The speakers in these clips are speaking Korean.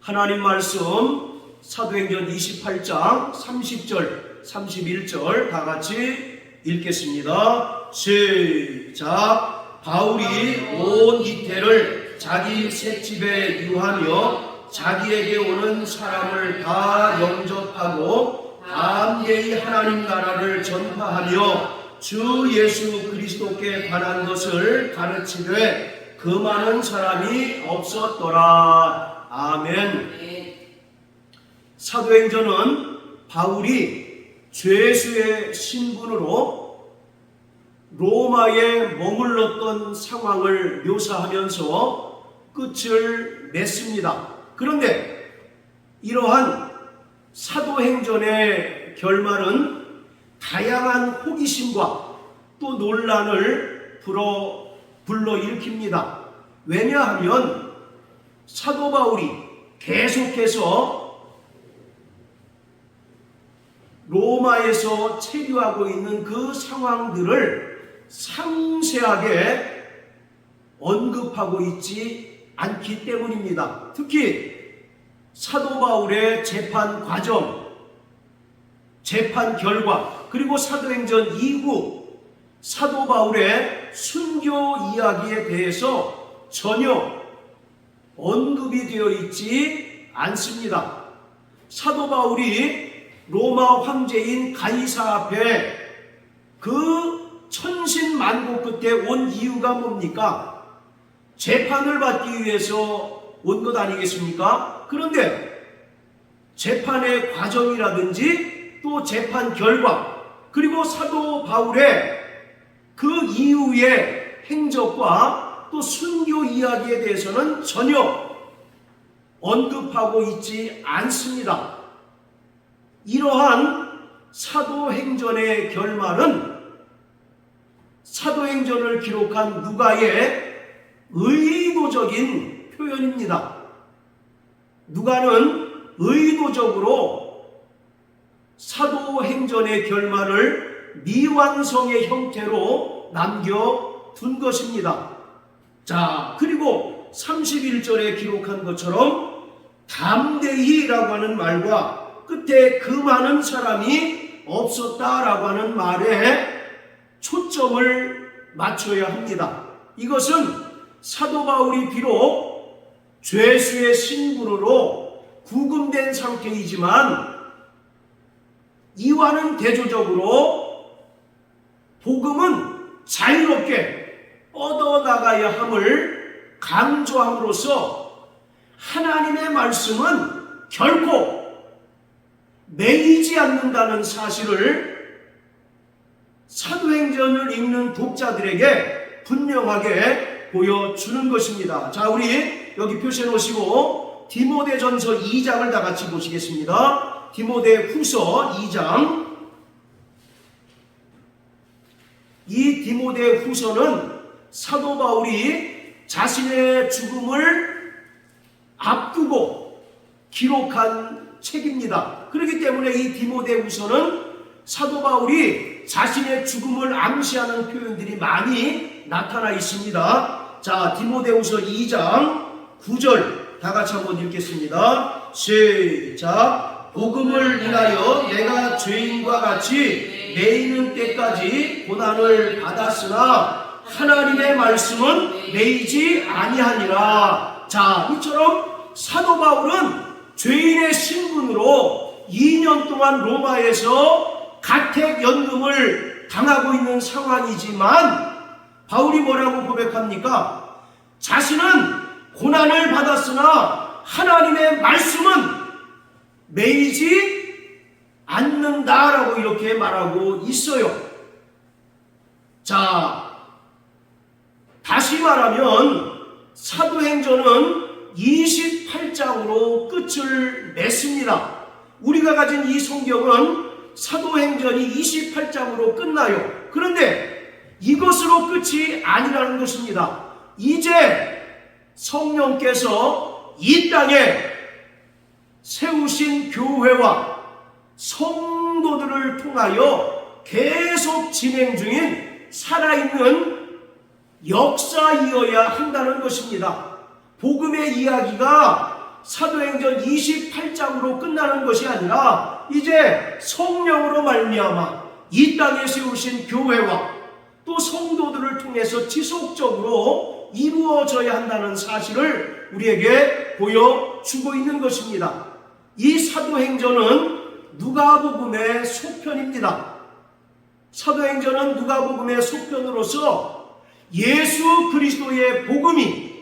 하나님 말씀 사도행전 28장 30절 31절 다 같이 읽겠습니다. 시작. 바울이 온 이태를 자기 셋집에 유하며 자기에게 오는 사람을 다 영접하고 담대히 하나님 나라를 전파하며 주 예수 그리스도께 관한 것을 가르치되 그 많은 사람이 없었더라. 아멘. 사도행전은 바울이 죄수의 신분으로 로마에 머물렀던 상황을 묘사하면서 끝을 냈습니다. 그런데 이러한 사도행전의 결말은 다양한 호기심과 또 논란을 불러일으킵니다. 왜냐하면 사도 바울이 계속해서 로마에서 체류하고 있는 그 상황들을 상세하게 언급하고 있지 않기 때문입니다. 특히 사도 바울의 재판 과정, 재판 결과, 그리고 사도행전 이후 사도 바울의 순교 이야기에 대해서 전혀 언급이 되어 있지 않습니다. 사도 바울이 로마 황제인 가이사 앞에 그 천신만고 끝에 온 이유가 뭡니까? 재판을 받기 위해서 온 것 아니겠습니까? 그런데 재판의 과정이라든지 또 재판 결과, 그리고 사도 바울의 그 이후의 행적과 또 순교 이야기에 대해서는 전혀 언급하고 있지 않습니다. 이러한 사도행전의 결말은 사도행전을 기록한 누가의 의도적인 표현입니다. 누가는 의도적으로 사도행전의 결말을 미완성의 형태로 남겨둔 것입니다. 자, 그리고 31절에 기록한 것처럼 담대히라고 하는 말과 끝에 그 많은 사람이 없었다라고 하는 말에 초점을 맞춰야 합니다. 이것은 사도 바울이 비록 죄수의 신분으로 구금된 상태이지만 이와는 대조적으로 복음은 자유롭게 뻗어나가야 함을 강조함으로써 하나님의 말씀은 결코 매이지 않는다는 사실을 사도행전을 읽는 독자들에게 분명하게 보여주는 것입니다. 자, 우리 여기 표시해 놓으시고 디모데전서 2장을 다 같이 보시겠습니다. 디모데후서 2장. 이 디모데후서는 사도 바울이 자신의 죽음을 앞두고 기록한 책입니다. 그렇기 때문에 이 디모데후서는 사도 바울이 자신의 죽음을 암시하는 표현들이 많이 나타나 있습니다. 자, 디모데후서 2장 9절 다 같이 한번 읽겠습니다. 시작. 복음을 인하여 내가 죄인과 같이 매이는 때까지 고난을 받았으나 하나님의 말씀은 매이지 아니하니라. 자, 이처럼 사도 바울은 죄인의 신분으로 2년 동안 로마에서 가택연금을 당하고 있는 상황이지만 바울이 뭐라고 고백합니까? 자신은 고난을 받았으나 하나님의 말씀은 매이지 않는다라고 이렇게 말하고 있어요. 자, 다시 말하면 사도행전은 28장으로 끝을 맺습니다. 우리가 가진 이 성경은 사도행전이 28장으로 끝나요. 그런데 이것으로 끝이 아니라는 것입니다. 이제 성령께서 이 땅에 세우신 교회와 성도들을 통하여 계속 진행 중인 살아있는 역사이어야 한다는 것입니다. 복음의 이야기가 사도행전 28장으로 끝나는 것이 아니라 이제 성령으로 말미암아 이 땅에 세우신 교회와 또 성도들을 통해서 지속적으로 이루어져야 한다는 사실을 우리에게 보여주고 있는 것입니다. 이 사도행전은 누가복음의 속편입니다. 사도행전은 누가복음의 속편으로서 예수 그리스도의 복음이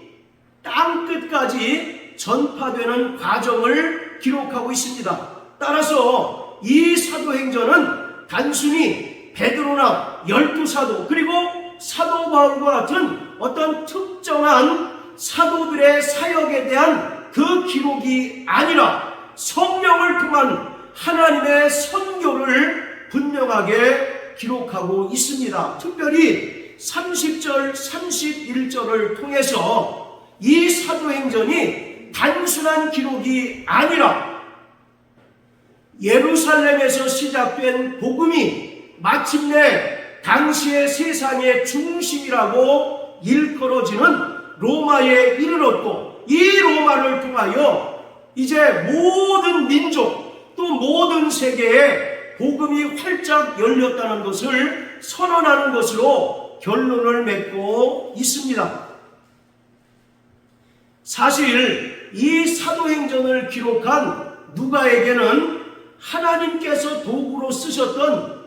땅끝까지 전파되는 과정을 기록하고 있습니다. 따라서 이 사도행전은 단순히 베드로나 12사도 그리고 사도 바울과 같은 어떤 특정한 사도들의 사역에 대한 그 기록이 아니라 성령을 통한 하나님의 선교를 분명하게 기록하고 있습니다. 특별히 30절, 31절을 통해서 이 사도행전이 단순한 기록이 아니라 예루살렘에서 시작된 복음이 마침내 당시의 세상의 중심이라고 일컬어지는 로마에 이르렀고, 이 로마를 통하여 이제 모든 민족 또 모든 세계에 복음이 활짝 열렸다는 것을 선언하는 것으로 결론을 맺고 있습니다. 사실 이 사도행전을 기록한 누가에게는 하나님께서 도구로 쓰셨던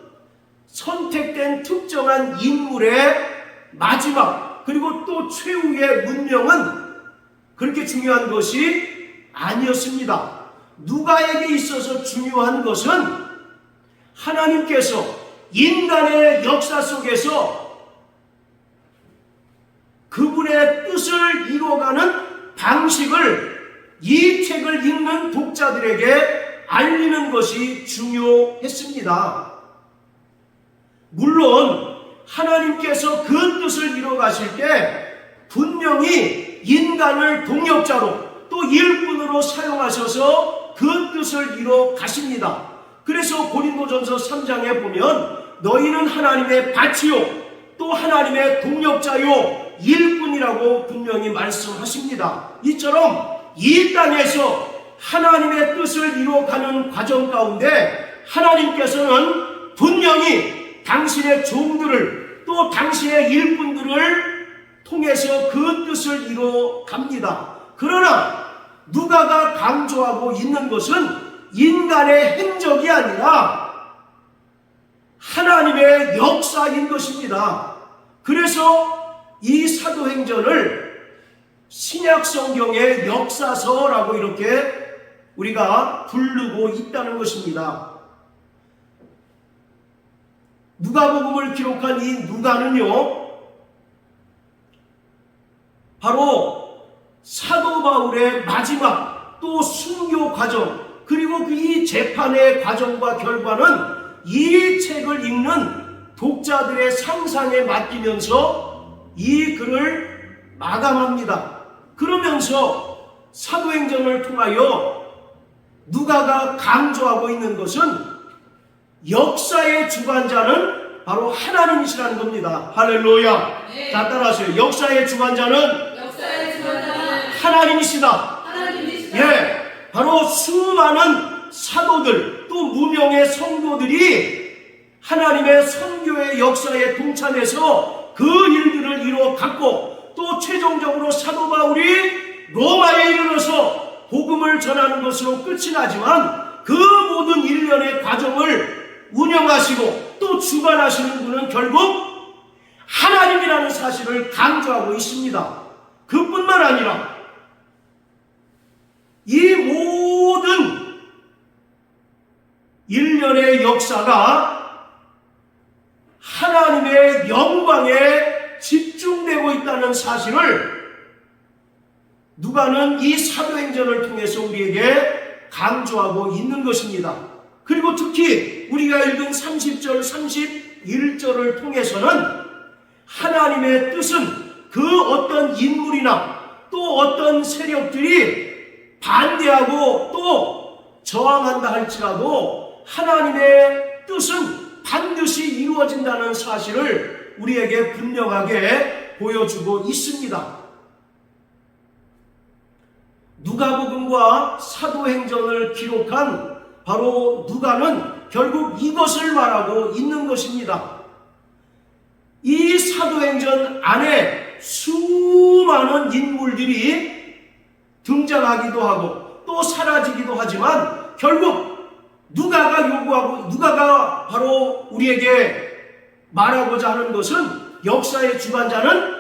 선택된 특정한 인물의 마지막 그리고 또 최후의 문명은 그렇게 중요한 것이 아니었습니다. 누가에게 있어서 중요한 것은 하나님께서 인간의 역사 속에서 그분의 뜻을 이루어가는 방식을 이 책을 읽는 독자들에게 알리는 것이 중요했습니다. 물론 하나님께서 그 뜻을 이루어가실 때 분명히 인간을 동역자로 또 일꾼으로 사용하셔서 그 뜻을 이루어가십니다. 그래서 고린도전서 3장에 보면 너희는 하나님의 밭이요 또 하나님의 동역자요 일꾼이라고 분명히 말씀하십니다. 이처럼 이 땅에서 하나님의 뜻을 이루어가는 과정 가운데 하나님께서는 분명히 당신의 종들을 또 당신의 일꾼들을 통해서 그 뜻을 이루어갑니다. 그러나 누가가 강조하고 있는 것은 인간의 행적이 아니라 하나님의 역사인 것입니다. 그래서 이 사도행전을 신약성경의 역사서라고 이렇게 우리가 부르고 있다는 것입니다. 누가복음을 기록한 이 누가는요, 바로 사도 바울의 마지막 또 순교 과정 그리고 이 재판의 과정과 결과는 이 책을 읽는 독자들의 상상에 맡기면서 이 글을 마감합니다. 그러면서 사도행전을 통하여 누가가 강조하고 있는 것은 역사의 주관자는 바로 하나님이시라는 겁니다. 할렐루야. 네. 자, 따라하세요. 역사의 주관자는 하나님이시다. 예, 바로 수많은 사도들 또 무명의 성도들이 하나님의 선교의 역사에 동참해서 그 일들을 이루어갔고 또 최종적으로 사도 바울이 로마에 이르러서 복음을 전하는 것으로 끝이 나지만 그 모든 일련의 과정을 운영하시고 또 주관하시는 분은 결국 하나님이라는 사실을 강조하고 있습니다. 그뿐만 아니라 이 모든 일련의 역사가 하나님의 영광에 집중되고 있다는 사실을 누가는 이 사도행전을 통해서 우리에게 강조하고 있는 것입니다. 그리고 특히 우리가 읽은 30절, 31절을 통해서는 하나님의 뜻은 그 어떤 인물이나 또 어떤 세력들이 반대하고 또 저항한다 할지라도 하나님의 뜻은 반드시 이루어진다는 사실을 우리에게 분명하게 보여주고 있습니다. 누가복음과 사도행전을 기록한 바로 누가는 결국 이것을 말하고 있는 것입니다. 이 사도행전 안에 수많은 인물들이 등장하기도 하고 또 사라지기도 하지만 결국 누가가 바로 우리에게 말하고자 하는 것은 역사의 주관자는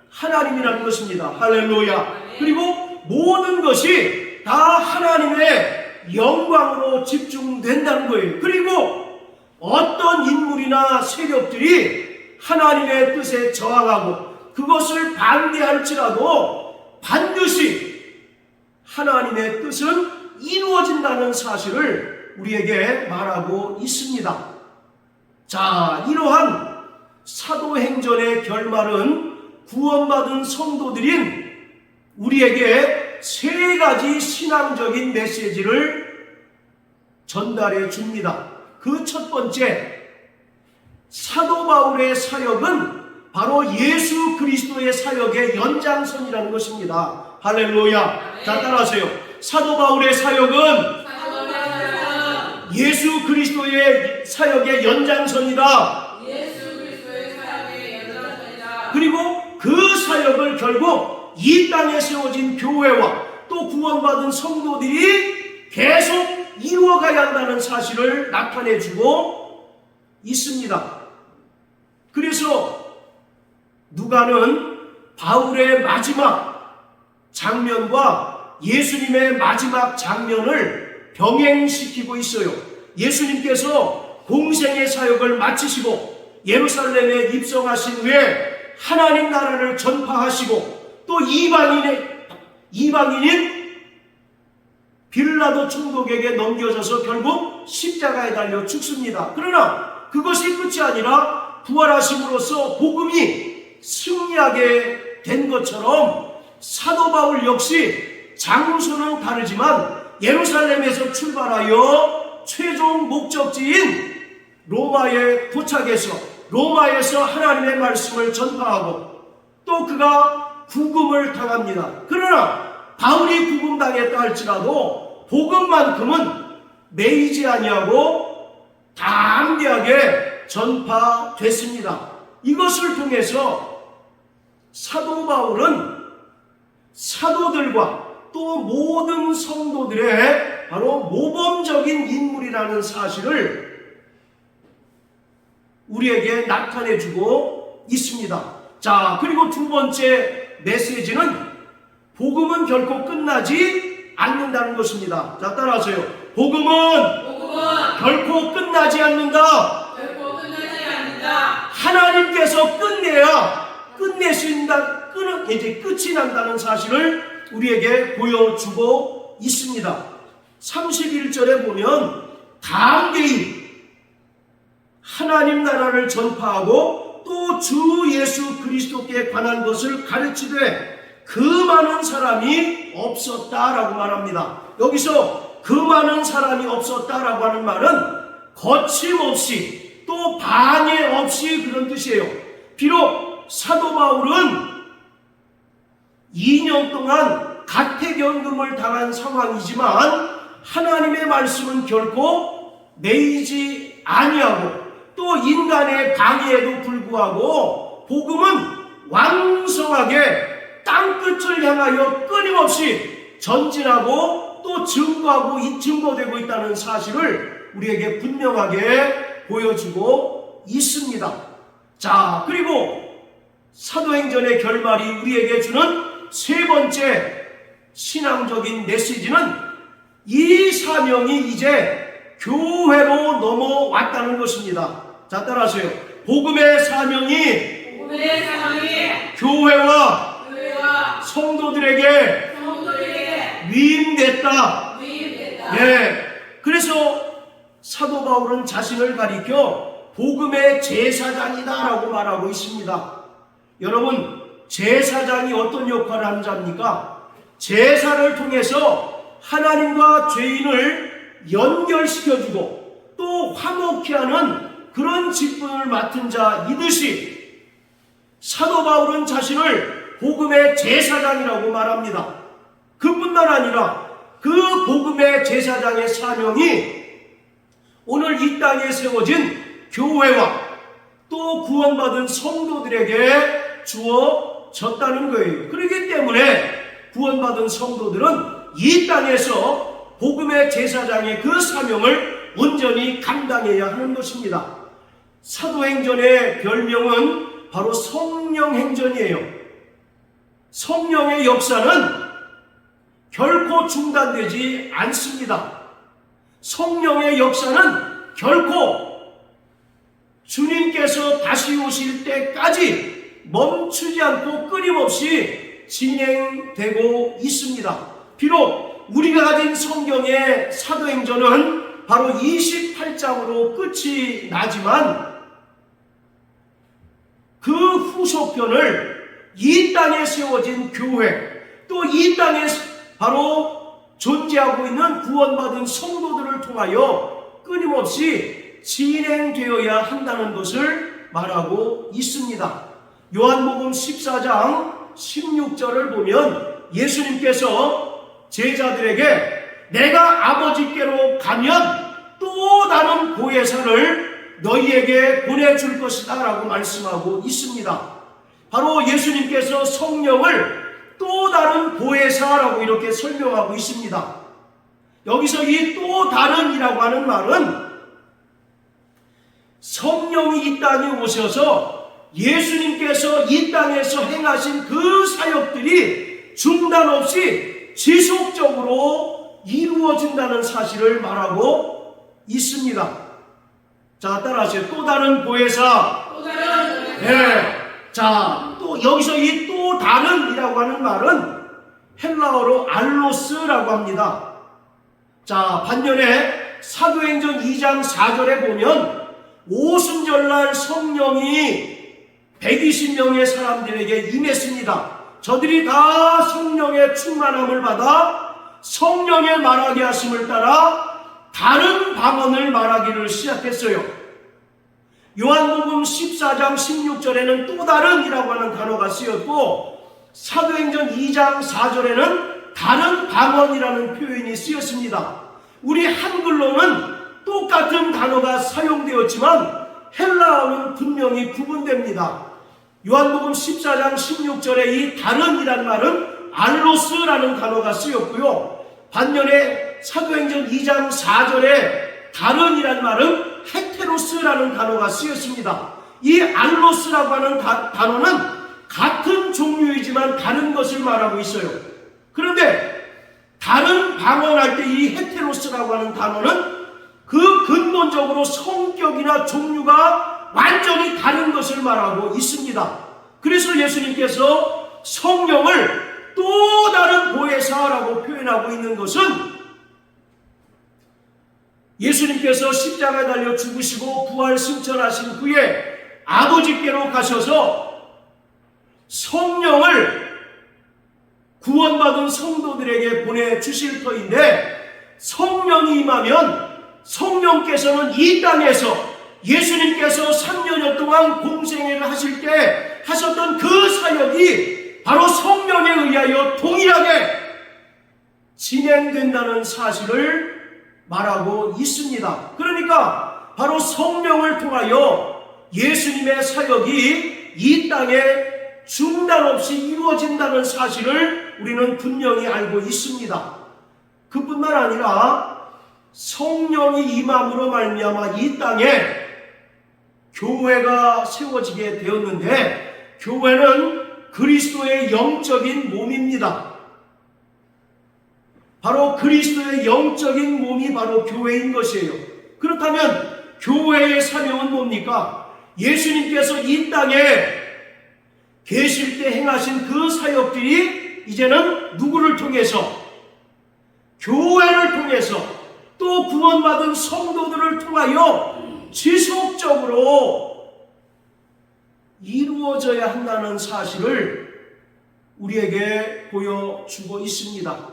하나님이라는 것입니다. 할렐루야. 그리고 모든 것이 다 하나님의 영광으로 집중된다는 거예요. 그리고 어떤 인물이나 세력들이 하나님의 뜻에 저항하고 그것을 반대할지라도 반드시 하나님의 뜻은 이루어진다는 사실을 우리에게 말하고 있습니다. 자, 이러한 사도행전의 결말은 구원받은 성도들인 우리에게 세 가지 신앙적인 메시지를 전달해 줍니다. 그 첫 번째, 사도 바울의 사역은 바로 예수 그리스도의 사역의 연장선이라는 것입니다. 할렐루야. 자, 따라하세요. 사도 바울의 사역은 예수 그리스도의 사역의 연장선이다. 그리고 그 사역을 결국 이 땅에 세워진 교회와 또 구원받은 성도들이 계속 이루어가야 한다는 사실을 나타내주고 있습니다. 그래서 누가는 바울의 마지막 장면과 예수님의 마지막 장면을 병행시키고 있어요. 예수님께서 공생의 사역을 마치시고 예루살렘에 입성하신 후에 하나님 나라를 전파하시고 또 이방인인 빌라도 총독에게 넘겨져서 결국 십자가에 달려 죽습니다. 그러나 그것이 끝이 아니라 부활하심으로써 복음이 승리하게 된 것처럼 사도 바울 역시 장소는 다르지만 예루살렘에서 출발하여 최종 목적지인 로마에 도착해서 로마에서 하나님의 말씀을 전파하고 또 그가 구금을 당합니다. 그러나 바울이 구금당했다 할지라도 복음만큼은 매이지 아니하고 담대하게 전파됐습니다. 이것을 통해서 사도 바울은 사도들과 또 모든 성도들의 바로 모범적인 인물이라는 사실을 우리에게 나타내주고 있습니다. 자, 그리고 두 번째 메시지는 복음은 결코 끝나지 않는다는 것입니다. 자, 따라하세요. 복음은 결코 끝나지 않는다. 하나님께서 끝내신다. 이제 끝이 난다는 사실을 우리에게 보여주고 있습니다. 31절에 보면 담대히 하나님 나라를 전파하고 또 주 예수 그리스도께 관한 것을 가르치되 그 많은 사람이 없었다라고 말합니다. 여기서 그 많은 사람이 없었다라고 하는 말은 거침없이 또 방해 없이 그런 뜻이에요. 비록 사도 바울은 2년 동안 가택연금을 당한 상황이지만 하나님의 말씀은 결코 매이지 아니하고 또 인간의 방해에도 불구하고 복음은 왕성하게 땅끝을 향하여 끊임없이 전진하고 또 증거되고 있다는 사실을 우리에게 분명하게 보여주고 있습니다. 자, 그리고 사도행전의 결말이 우리에게 주는 세 번째 신앙적인 메시지는 이 사명이 이제 교회로 넘어왔다는 것입니다. 자, 따라하세요. 복음의 사명이 교회와 성도들에게 위임됐다. 네. 그래서 사도 바울은 자신을 가리켜 복음의 제사장이다라고 말하고 있습니다. 여러분, 제사장이 어떤 역할을 하는 자입니까? 제사를 통해서 하나님과 죄인을 연결시켜주고 또 화목케 하는 그런 직분을 맡은 자이듯이 사도 바울은 자신을 복음의 제사장이라고 말합니다. 그뿐만 아니라 그 복음의 제사장의 사명이 오늘 이 땅에 세워진 교회와 또 구원받은 성도들에게 주어졌다는 거예요. 그렇기 때문에 구원받은 성도들은 이 땅에서 복음의 제사장의 그 사명을 온전히 감당해야 하는 것입니다. 사도행전의 별명은 바로 성령행전이에요. 성령의 역사는 결코 중단되지 않습니다. 성령의 역사는 결코 주님께서 다시 오실 때까지 멈추지 않고 끊임없이 진행되고 있습니다. 비록 우리가 가진 성경의 사도행전은 바로 28장으로 끝이 나지만 그 후속편을 이 땅에 세워진 교회, 또 이 땅에 바로 존재하고 있는 구원받은 성도들을 통하여 끊임없이 진행되어야 한다는 것을 말하고 있습니다. 요한복음 14장 16절을 보면 예수님께서 제자들에게 내가 아버지께로 가면 또 다른 보혜사를 너희에게 보내줄 것이다 라고 말씀하고 있습니다. 바로 예수님께서 성령을 또 다른 보혜사라고 이렇게 설명하고 있습니다. 여기서 이 또 다른이라고 하는 말은 성령이 이 땅에 오셔서 예수님께서 이 땅에서 행하신 그 사역들이 중단 없이 지속적으로 이루어진다는 사실을 말하고 있습니다. 자, 따라하세요. 또 다른 보혜사. 또 다른 보혜사. 네. 자, 또 여기서 이 또 다른이라고 하는 말은 헬라어로 알로스라고 합니다. 자, 반면에 사도행전 2장 4절에 보면 오순절날 성령이 120명의 사람들에게 임했습니다. 저들이 다 성령의 충만함을 받아 성령의 말하게 하심을 따라 다른 방언을 말하기를 시작했어요. 요한복음 14장 16절에는 또 다른이라고 하는 단어가 쓰였고 사도행전 2장 4절에는 다른 방언이라는 표현이 쓰였습니다. 우리 한글로는 똑같은 단어가 사용되었지만 헬라어는 분명히 구분됩니다. 요한복음 14장 16절에 이 다른이라는 말은 알로스라는 단어가 쓰였고요. 반면에 사도행전 2장 4절에 다른이라는 말은 헤테로스라는 단어가 쓰였습니다. 이 알로스라고 하는 단어는 같은 종류이지만 다른 것을 말하고 있어요. 그런데 다른 방언할 때 이 헤테로스라고 하는 단어는 그 근본적으로 성격이나 종류가 완전히 다른 것을 말하고 있습니다. 그래서 예수님께서 성령을 또 다른 보혜사라고 표현하고 있는 것은 예수님께서 십자가에 달려 죽으시고 부활 승천하신 후에 아버지께로 가셔서 성령을 구원받은 성도들에게 보내주실 터인데 성령이 임하면 성령께서는 이 땅에서 예수님께서 3년여 동안 공생애를 하실 때 하셨던 그 사역이 바로 성령에 의하여 동일하게 진행된다는 사실을 말하고 있습니다. 그러니까 바로 성령을 통하여 예수님의 사역이 이 땅에 중단 없이 이루어진다는 사실을 우리는 분명히 알고 있습니다. 그뿐만 아니라 성령이 임함으로 말미암아 이 땅에 교회가 세워지게 되었는데 교회는 그리스도의 영적인 몸입니다. 바로 그리스도의 영적인 몸이 바로 교회인 것이에요. 그렇다면 교회의 사명은 뭡니까? 예수님께서 이 땅에 계실 때 행하신 그 사역들이 이제는 누구를 통해서? 교회를 통해서 또 구원받은 성도들을 통하여 지속적으로 이루어져야 한다는 사실을 우리에게 보여주고 있습니다.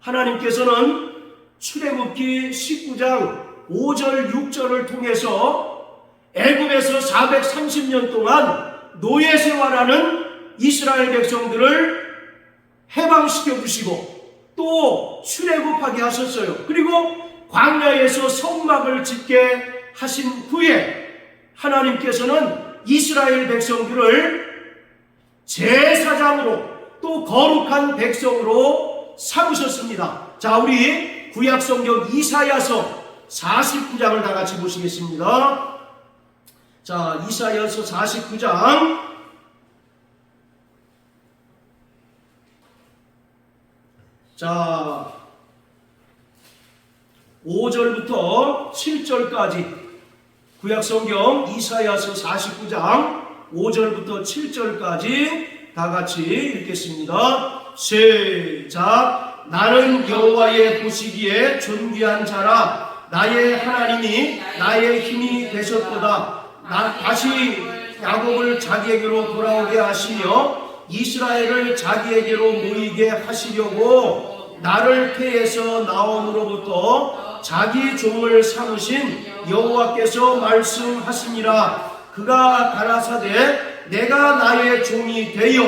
하나님께서는 출애굽기 19장 5절 6절을 통해서 애굽에서 430년 동안 노예 생활하는 이스라엘 백성들을 해방시켜 주시고 또 출애굽하게 하셨어요. 그리고 광야에서 성막을 짓게 하신 후에 하나님께서는 이스라엘 백성들을 제사장으로 또 거룩한 백성으로 삼으셨습니다. 자, 우리 구약성경 이사야서 49장을 다 같이 보시겠습니다. 자, 이사야서 49장 자 5절부터 7절까지 구약성경 이사야서 49장 5절부터 7절까지 다 같이 읽겠습니다. 시작. 나는 여호와의 보시기에 존귀한 자라. 나의 하나님이 나의 힘이 되셨도다. 다시 야곱을 자기에게로 돌아오게 하시며 이스라엘을 자기에게로 모이게 하시려고 나를 태에서 나옴으로부터 자기 종을 삼으신 여호와께서 말씀하시니라. 그가 가라사대 내가 나의 종이 되어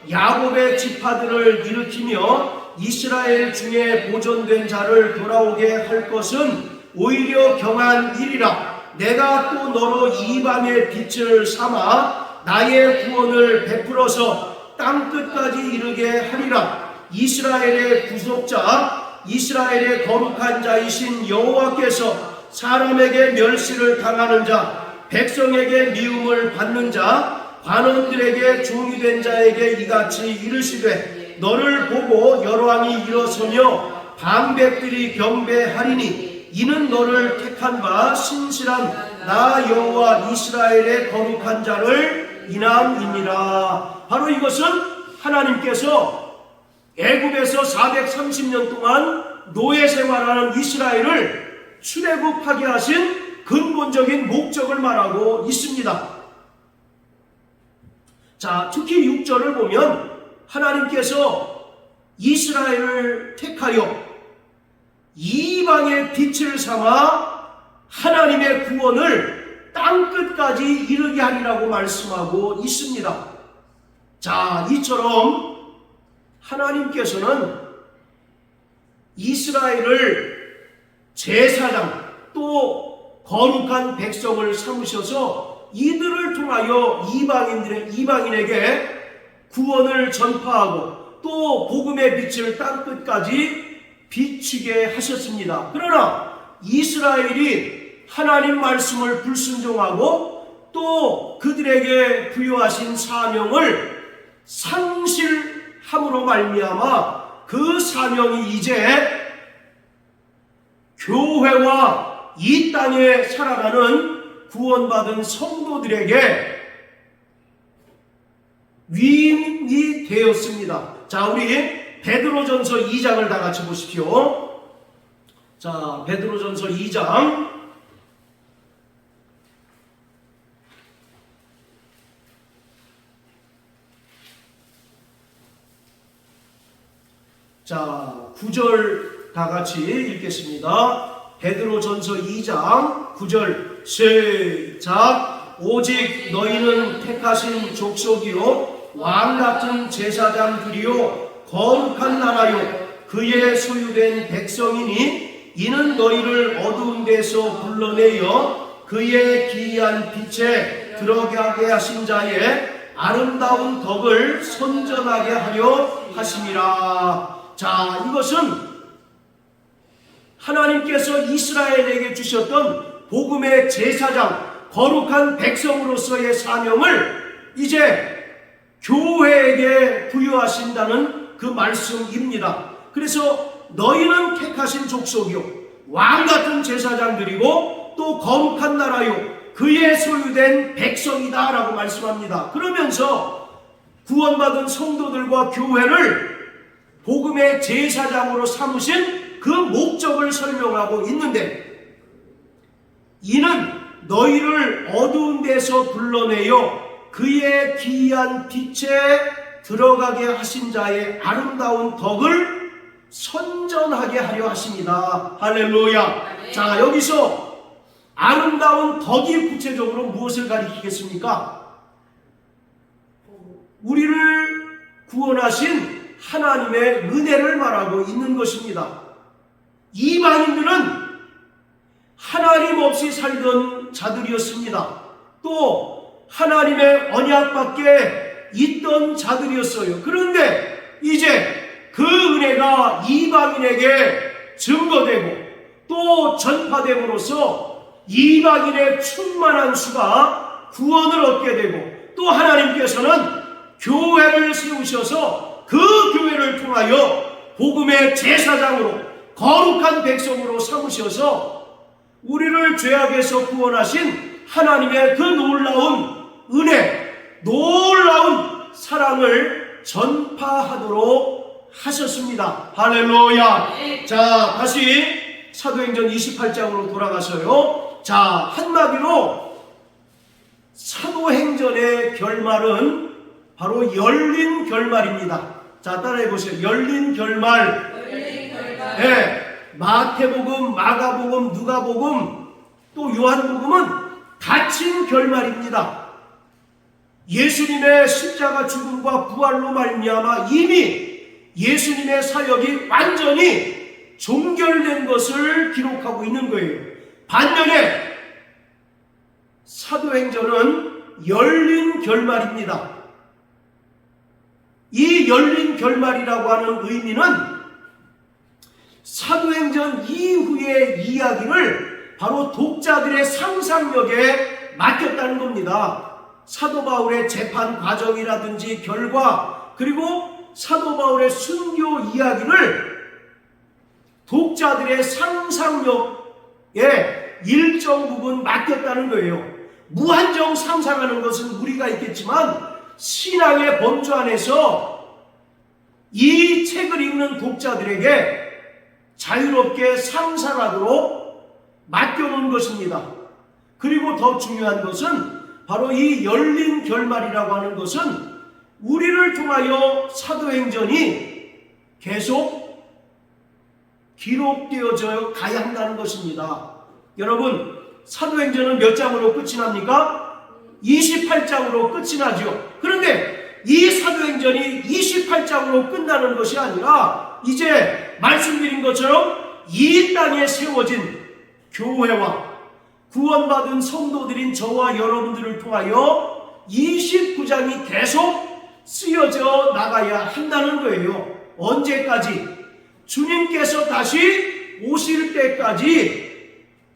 야곱의 지파들을 일으키며 이스라엘 중에 보존된 자를 돌아오게 할 것은 오히려 경한 일이라. 내가 또 너로 이방의 빛을 삼아 나의 구원을 베풀어서 땅 끝까지 이르게 하리라. 이스라엘의 구속자, 이스라엘의 거룩한 자이신 여호와께서 사람에게 멸시를 당하는 자, 백성에게 미움을 받는 자, 관원들에게 종이 된 자에게 이같이 이르시되 너를 보고 열왕이 일어서며 방백들이 경배하리니 이는 너를 택한 바 신실한 나 여호와 이스라엘의 거룩한 자를 인함이니라. 바로 이것은 하나님께서 애굽에서 430년 동안 노예 생활하는 이스라엘을 출애굽하게 하신 근본적인 목적을 말하고 있습니다. 자, 특히 6절을 보면 하나님께서 이스라엘을 택하여 이방의 빛을 삼아 하나님의 구원을 땅끝까지 이르게 하리라고 말씀하고 있습니다. 자, 이처럼 하나님께서는 이스라엘을 제사장 또 거룩한 백성을 삼으셔서 이들을 통하여 이방인에게 구원을 전파하고 또 복음의 빛을 땅끝까지 비추게 하셨습니다. 그러나 이스라엘이 하나님 말씀을 불순종하고 또 그들에게 부여하신 사명을 상실함으로 말미암아 그 사명이 이제 교회와 이 땅에 살아가는 구원받은 성도들에게 위임이 되었습니다. 자, 우리 베드로전서 2장을 다 같이 보십시오. 자, 베드로전서 2장 자, 9절 다 같이 읽겠습니다. 베드로전서 2장 9절 시작. 오직 너희는 택하신 족속이요 왕같은 제사장들이요 거룩한 나라요 그의 소유된 백성이니 이는 너희를 어두운 데서 불러내어 그의 기이한 빛에 들어가게 하신 자의 아름다운 덕을 선전하게 하려 하심이라. 자, 이것은 하나님께서 이스라엘에게 주셨던 복음의 제사장, 거룩한 백성으로서의 사명을 이제 교회에게 부여하신다는 그 말씀입니다. 그래서 너희는 택하신 족속이요 왕같은 제사장들이고 또 거룩한 나라요 그의 소유된 백성이다 라고 말씀합니다. 그러면서 구원받은 성도들과 교회를 복음의 제사장으로 삼으신 그 목적을 설명하고 있는데, 이는 너희를 어두운 데서 불러내어 그의 기이한 빛에 들어가게 하신 자의 아름다운 덕을 선전하게 하려 하십니다. 할렐루야. 자, 여기서 아름다운 덕이 구체적으로 무엇을 가리키겠습니까? 우리를 구원하신 하나님의 은혜를 말하고 있는 것입니다. 이방인들은 하나님 없이 살던 자들이었습니다. 또 하나님의 언약 밖에 있던 자들이었어요. 그런데 이제 그 은혜가 이방인에게 증거되고 또 전파됨으로써 이방인의 충만한 수가 구원을 얻게 되고, 또 하나님께서는 교회를 세우셔서 그 교회를 통하여 복음의 제사장으로 거룩한 백성으로 삼으셔서 우리를 죄악에서 구원하신 하나님의 그 놀라운 은혜, 놀라운 사랑을 전파하도록 하셨습니다. 할렐루야. 자, 다시 사도행전 28장으로 돌아가서요. 자, 한마디로 사도행전의 결말은 바로 열린 결말입니다. 자, 따라해 보세요. 열린 결말. 네, 마태복음, 마가복음, 누가복음, 또 요한복음은 닫힌 결말입니다. 예수님의 십자가 죽음과 부활로 말미암아 이미 예수님의 사역이 완전히 종결된 것을 기록하고 있는 거예요. 반면에 사도행전은 열린 결말입니다. 이 열린 결말이라고 하는 의미는 사도행전 이후의 이야기를 바로 독자들의 상상력에 맡겼다는 겁니다. 사도 바울의 재판 과정이라든지 결과, 그리고 사도 바울의 순교 이야기를 독자들의 상상력에 일정 부분 맡겼다는 거예요. 무한정 상상하는 것은 우리가 있겠지만 신앙의 범주 안에서 이 책을 읽는 독자들에게 자유롭게 상상하도록 맡겨놓은 것입니다. 그리고 더 중요한 것은 바로 이 열린 결말이라고 하는 것은 우리를 통하여 사도행전이 계속 기록되어져 가야 한다는 것입니다. 여러분, 사도행전은 몇 장으로 끝이 납니까? 28장으로 끝이 나죠. 그런데 이 사도행전이 28장으로 끝나는 것이 아니라 이제 말씀드린 것처럼 이 땅에 세워진 교회와 구원받은 성도들인 저와 여러분들을 통하여 29장이 계속 쓰여져 나가야 한다는 거예요. 언제까지? 주님께서 다시 오실 때까지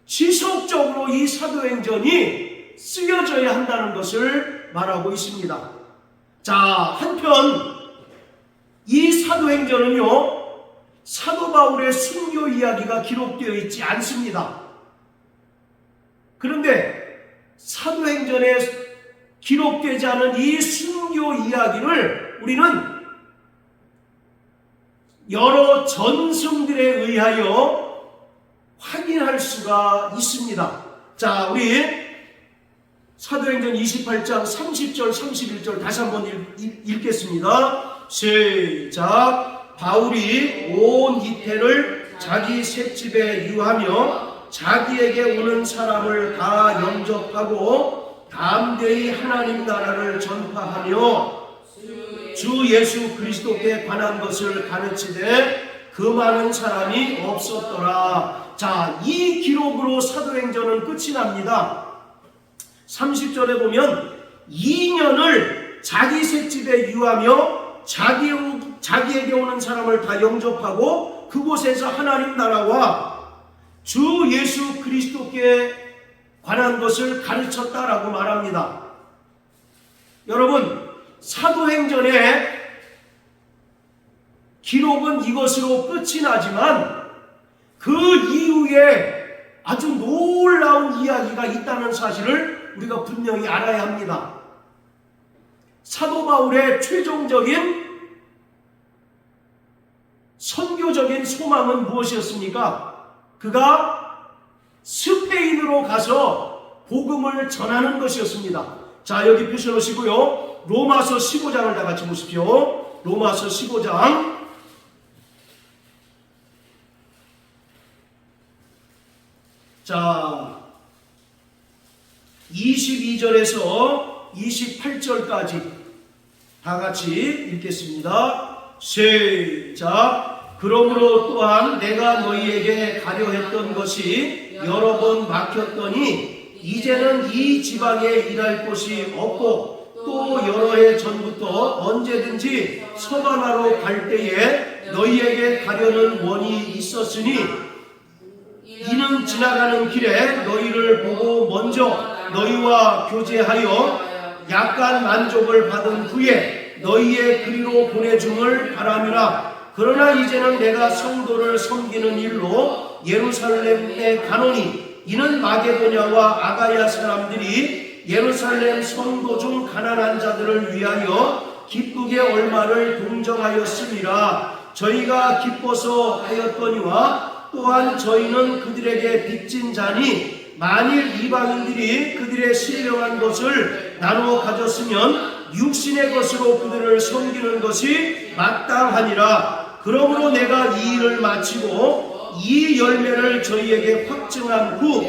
지속적으로 이 사도행전이 쓰여져야 한다는 것을 말하고 있습니다. 자, 한편 이 사도행전은요, 사도 바울의 순교 이야기가 기록되어 있지 않습니다. 그런데 사도행전에 기록되지 않은 이 순교 이야기를 우리는 여러 전승들에 의하여 확인할 수가 있습니다. 자, 우리 사도행전 28장 30절 31절 다시 한번 읽겠습니다. 시작. 바울이 온 이태를 자기 셋집에 유하며 자기에게 오는 사람을 다 영접하고 담대히 하나님 나라를 전파하며 주 예수 그리스도께 관한 것을 가르치되 그 많은 사람이 없었더라. 자, 이 기록으로 사도행전은 끝이 납니다. 30절에 보면 2년을 자기 셋집에 유하며 자기에게 오는 사람을 다 영접하고 그곳에서 하나님 나라와 주 예수 그리스도께 관한 것을 가르쳤다라고 말합니다. 여러분, 사도행전의 기록은 이것으로 끝이 나지만 그 이후에 아주 놀라운 이야기가 있다는 사실을 우리가 분명히 알아야 합니다. 사도 바울의 최종적인 선교적인 소망은 무엇이었습니까? 그가 스페인으로 가서 복음을 전하는 것이었습니다. 자, 여기 펴놓으시고요. 로마서 15장을 다 같이 보십시오. 로마서 15장. 자, 22절에서 28절까지 다 같이 읽겠습니다. 시작. 그러므로 또한 내가 너희에게 가려 했던 것이 여러 번 막혔더니 이제는 이 지방에 일할 곳이 없고 또 여러 해 전부터 언제든지 서바나로 갈 때에 너희에게 가려는 원이 있었으니 이는 지나가는 길에 너희를 보고 먼저 너희와 교제하여 약간 만족을 받은 후에 너희의 그리로 보내줌을 바람이라. 그러나 이제는 내가 성도를 섬기는 일로 예루살렘에 가노니 이는 마게도냐와 아가야 사람들이 예루살렘 성도 중 가난한 자들을 위하여 기쁘게 얼마를 동정하였음이라. 저희가 기뻐서 하였더니와 또한 저희는 그들에게 빚진 자니 만일 이방인들이 그들의 신령한 것을 나누어 가졌으면 육신의 것으로 그들을 섬기는 것이 마땅하니라. 그러므로 내가 이 일을 마치고 이 열매를 저희에게 확증한 후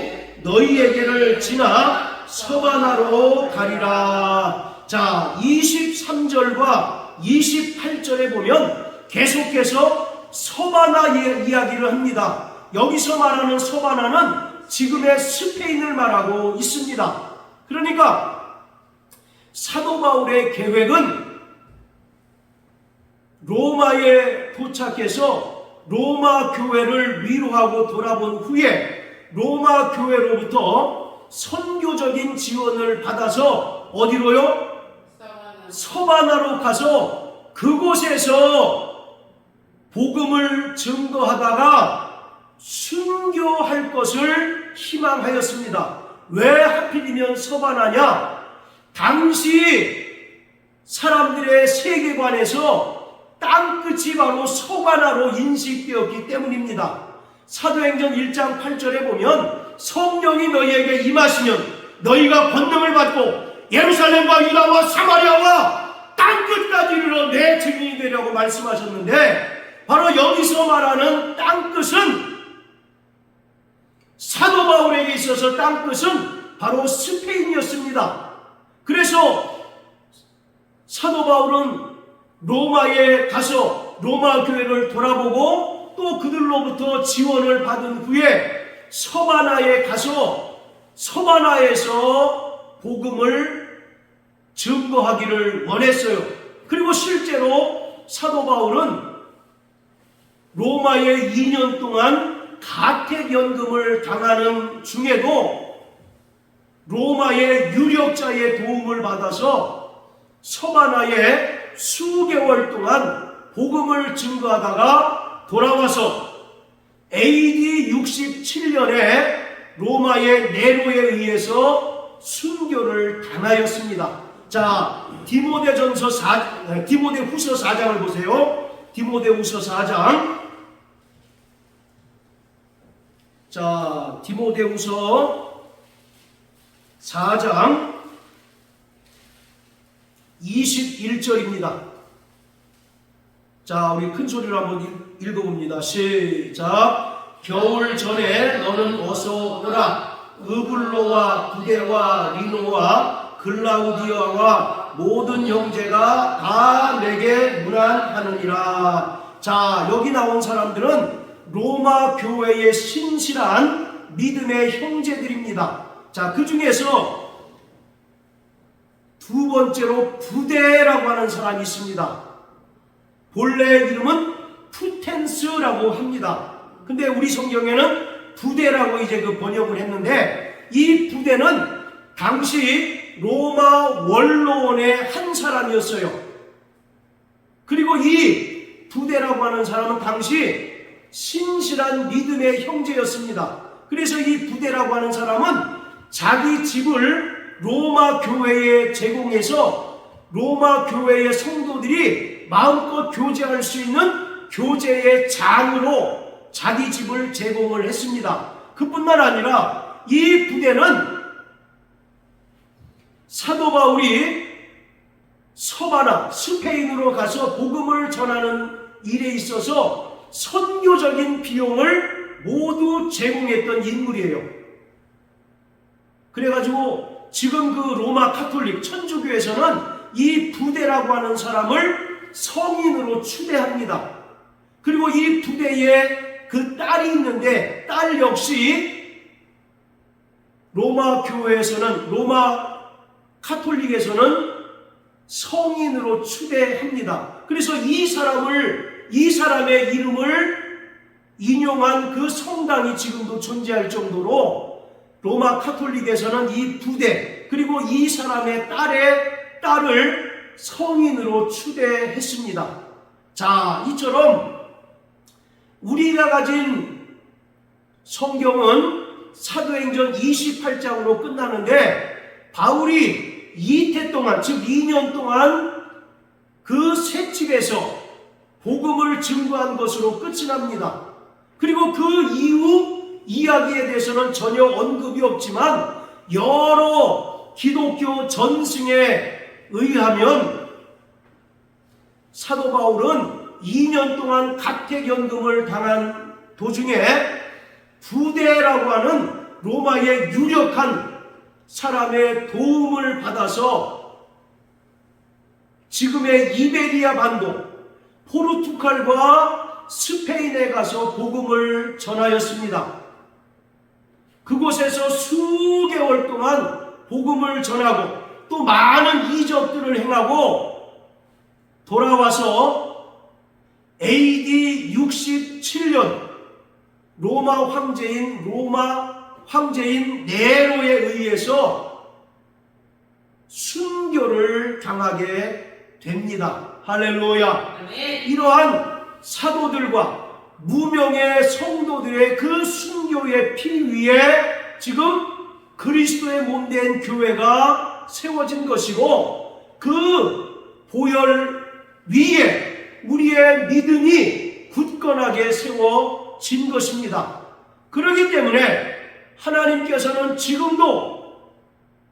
너희에게를 지나 서바나로 가리라. 자, 23절과 28절에 보면 계속해서 서바나 이야기를 합니다. 여기서 말하는 서바나는 지금의 스페인을 말하고 있습니다. 그러니까 사도 바울의 계획은 로마에 도착해서 로마 교회를 위로하고 돌아본 후에 로마 교회로부터 선교적인 지원을 받아서 어디로요? 서바나로 가서 그곳에서 복음을 증거하다가 순교할 것을 희망하였습니다. 왜 하필이면 서바나냐? 당시 사람들의 세계관에서 땅끝이 바로 서바나로 인식되었기 때문입니다. 사도행전 1장 8절에 보면 성령이 너희에게 임하시면 너희가 권능을 받고 예루살렘과 유다와 사마리아와 땅끝까지 이르러 내 증인이 되려고 말씀하셨는데, 바로 여기서 말하는 땅끝은, 사도 바울에게 있어서 땅끝은 바로 스페인이었습니다. 그래서 사도 바울은 로마에 가서 로마 교회를 돌아보고 또 그들로부터 지원을 받은 후에 서바나에 가서 서바나에서 복음을 증거하기를 원했어요. 그리고 실제로 사도 바울은 로마에 2년 동안 가택연금을 당하는 중에도 로마의 유력자의 도움을 받아서 서바나에 수개월 동안 복음을 증거하다가 돌아와서 AD 67년에 로마의 네로에 의해서 순교를 당하였습니다. 자, 디모데후서 4장을 보세요. 디모데후서 4장. 자, 디모데후서 4장 21절입니다. 자, 우리 큰 소리로 한번 읽어봅니다. 시작. 겨울 전에 너는 어서 오라. 으블로와 부데와 리노와 글라우디아와 모든 형제가 다 내게 문안하느니라. 자, 여기 나온 사람들은 로마 교회의 신실한 믿음의 형제들입니다. 자, 그 중에서 두 번째로 부데라고 하는 사람이 있습니다. 본래 이름은 푸텐스라고 합니다. 근데 우리 성경에는 부데라고 이제 그 번역을 했는데, 이 부데는 당시 로마 원로원의 한 사람이었어요. 그리고 이 부데라고 하는 사람은 당시 신실한 믿음의 형제였습니다. 그래서 이 부데라고 하는 사람은 자기 집을 로마 교회에 제공해서 로마 교회의 성도들이 마음껏 교제할 수 있는 교제의 장으로 자기 집을 제공을 했습니다. 그뿐만 아니라 이 부대는 사도 바울이 서바나, 스페인으로 가서 복음을 전하는 일에 있어서 선교적인 비용을 모두 제공했던 인물이에요. 그래가지고 지금 그 로마 카톨릭 천주교에서는 이 부데라고 하는 사람을 성인으로 추대합니다. 그리고 이 부대에 그 딸이 있는데 딸 역시 로마 교회에서는, 로마 카톨릭에서는 성인으로 추대합니다. 그래서 이 사람의 이름을 인용한 그 성당이 지금도 존재할 정도로 로마 카톨릭에서는 이 부대, 그리고 이 사람의 딸을 성인으로 추대했습니다. 자, 이처럼 우리가 가진 성경은 사도행전 28장으로 끝나는데, 바울이 이태 동안, 즉 2년 동안 그 새 집에서 복음을 증거한 것으로 끝이 납니다. 그리고 그 이후 이야기에 대해서는 전혀 언급이 없지만, 여러 기독교 전승에 의하면 사도 바울은 2년 동안 가택연금을 당한 도중에 부대라고 하는 로마의 유력한 사람의 도움을 받아서 지금의 이베리아 반도, 포르투갈과 스페인에 가서 복음을 전하였습니다. 그곳에서 수개월 동안 복음을 전하고 또 많은 이적들을 행하고 돌아와서 AD 67년 로마 황제인 네로에 의해서 순교를 당하게 됩니다. 할렐루야. 이러한 사도들과 무명의 성도들의 그 순교의 피 위에 지금 그리스도의 몸된 교회가 세워진 것이고, 그 보혈 위에 우리의 믿음이 굳건하게 세워진 것입니다. 그렇기 때문에 하나님께서는 지금도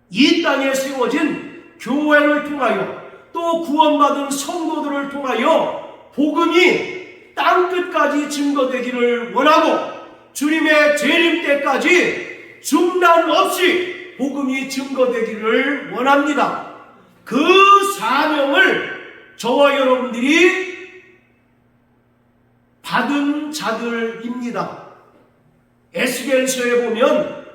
이 땅에 세워진 교회를 통하여 또 구원받은 성도들을 통하여 복음이 땅끝까지 증거되기를 원하고, 주님의 재림 때까지 중단 없이 복음이 증거되기를 원합니다. 그 사명을 저와 여러분들이 받은 자들입니다. 에스겔서에 보면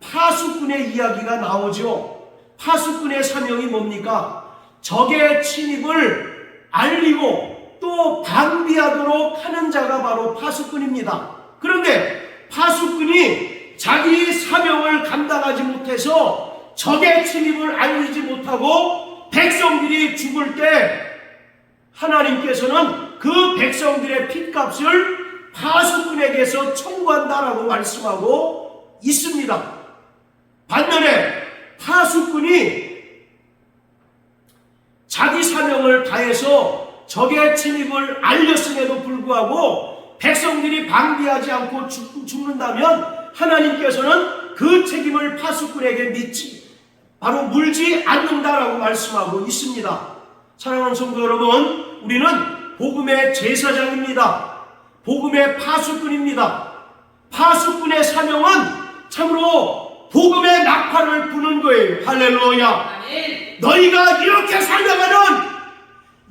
파수꾼의 이야기가 나오죠. 파수꾼의 사명이 뭡니까? 적의 침입을 알리고 또 방비하도록 하는 자가 바로 파수꾼입니다. 그런데 파수꾼이 자기 사명을 감당하지 못해서 적의 침입을 알리지 못하고 백성들이 죽을 때 하나님께서는 그 백성들의 핏값을 파수꾼에게서 청구한다라고 말씀하고 있습니다. 반면에 파수꾼이 자기 사명을 다해서 적의 침입을 알렸음에도 불구하고 백성들이 방비하지 않고 죽는다면 하나님께서는 그 책임을 파수꾼에게 바로 물지 않는다라고 말씀하고 있습니다. 사랑하는 성도 여러분, 우리는 복음의 제사장입니다. 복음의 파수꾼입니다. 파수꾼의 사명은 참으로 복음의 나팔을 부는 거예요. 할렐루야. 너희가 이렇게 살다가는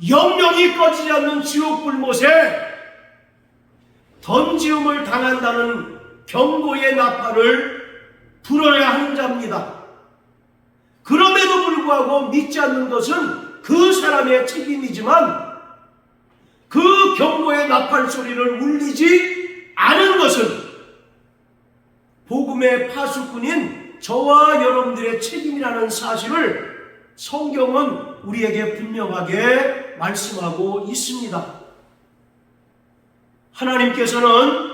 영영이 꺼지지 않는 지옥 불못에 던지움을 당한다는 경고의 나팔을 불어야 하는 자입니다. 그럼에도 불구하고 믿지 않는 것은 그 사람의 책임이지만, 그 경고의 나팔 소리를 울리지 않은 것은 복음의 파수꾼인 저와 여러분들의 책임이라는 사실을 성경은 우리에게 분명하게 말씀하고 있습니다. 하나님께서는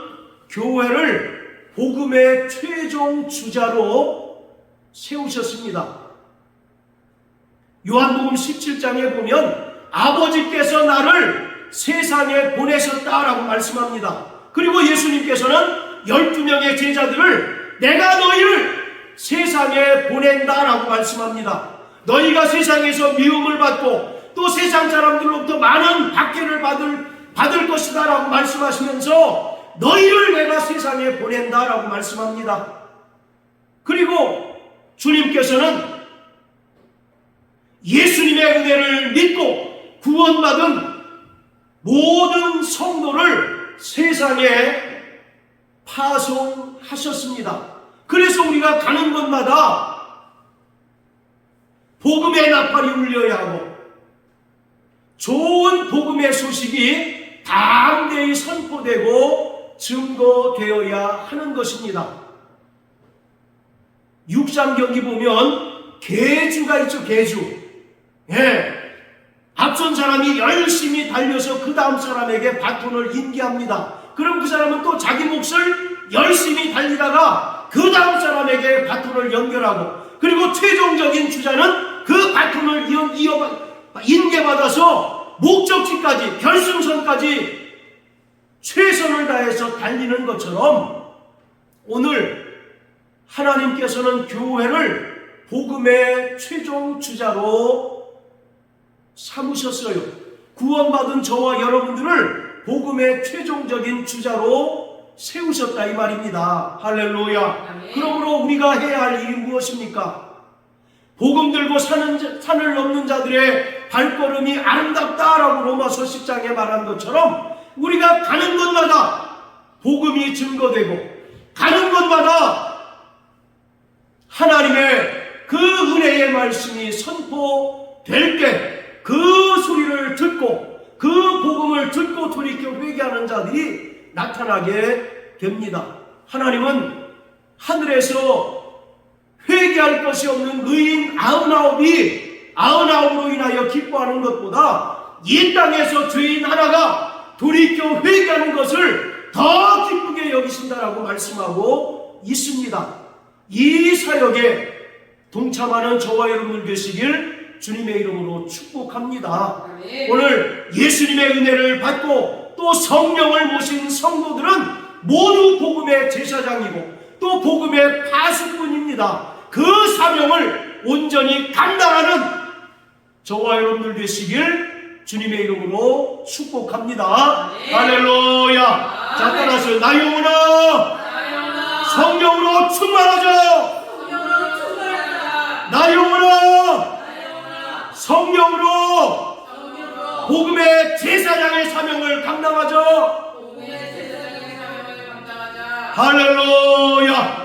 교회를 복음의 최종 주자로 세우셨습니다. 요한복음 17장에 보면 아버지께서 나를 세상에 보내셨다라고 말씀합니다. 그리고 예수님께서는 12명의 제자들을 내가 너희를 세상에 보낸다라고 말씀합니다. 너희가 세상에서 미움을 받고 또 세상 사람들로부터 많은 박해를 받을 것이다 라고 말씀하시면서 너희를 내가 세상에 보낸다라고 말씀합니다. 그리고 주님께서는 예수님의 은혜를 믿고 구원받은 모든 성도를 세상에 파송하셨습니다. 그래서 우리가 가는 곳마다 복음의 나팔이 울려야 하고 좋은 복음의 소식이 담대히 선포되고 증거되어야 하는 것입니다. 6장 경기 보면 계주가 있죠. 계주. 예. 앞선 사람이 열심히 달려서 그 다음 사람에게 바톤을 인계합니다. 그럼 그 사람은 또 자기 몫을 열심히 달리다가 그 다음 사람에게 바톤을 연결하고, 그리고 최종적인 주자는 그 바톤을 인계받아서 목적지까지, 결승선까지 최선을 다해서 달리는 것처럼 오늘 하나님께서는 교회를 복음의 최종 주자로 삼으셨어요. 구원받은 저와 여러분들을 복음의 최종적인 주자로 세우셨다 이 말입니다. 할렐루야. 아멘. 그러므로 우리가 해야 할 일이 무엇입니까? 복음 들고 산을 넘는 자들의 발걸음이 아름답다라고 로마서 10장에 말한 것처럼 우리가 가는 곳마다 복음이 증거되고 가는 곳마다 하나님의 그 은혜의 말씀이 선포될 때 그 소리를 듣고 그 복음을 듣고 돌이켜 회개하는 자들이 나타나게 됩니다. 하나님은 하늘에서 회개할 것이 없는 의인 99으로 인하여 기뻐하는 것보다 이 땅에서 죄인 하나가 돌이켜 회개하는 것을 더 기쁘게 여기신다라고 말씀하고 있습니다. 이 사역에 동참하는 저와 여러분들 되시길 주님의 이름으로 축복합니다. 아멘. 오늘 예수님의 은혜를 받고 또 성령을 모신 성도들은 모두 복음의 제사장이고 또 복음의 파수꾼입니다. 그 사명을 온전히 감당하는 저와 여러분들 되시길 주님의 이름으로 축복합니다. 아멘. 할렐루야. 아멘. 자, 따라서 나 영혼아 성령으로 충만하자. 나 영혼아 성령으로 복음의 제사장의 사명을 감당하자. 할렐루야.